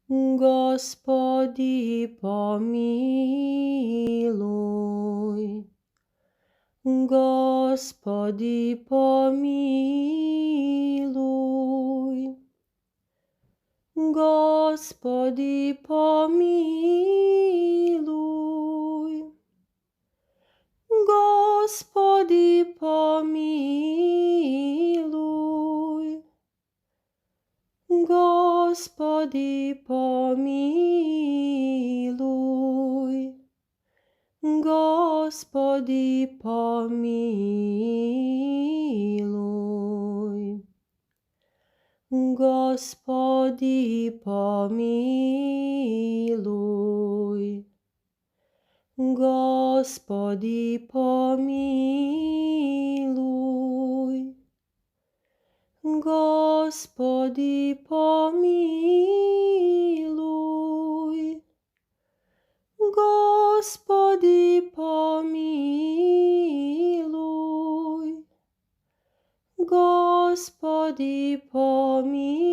Господи, помилуй. Господи, помилуй. Господи, помилуй. Господи, помилуй. Господи, помилуй. Господи, помилуй. Господи, помилуй. Господи, помилуй. Господи, помилуй. Господи, помилуй. Господи, помилуй.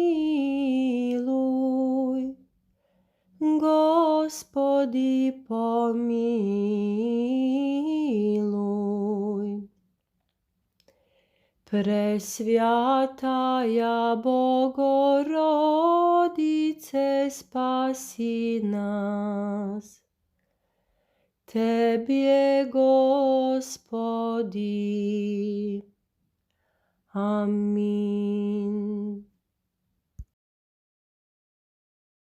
Господи, помилуй. Пресвятая Богородице, спаси нас. Тебе, Господи. Аминь.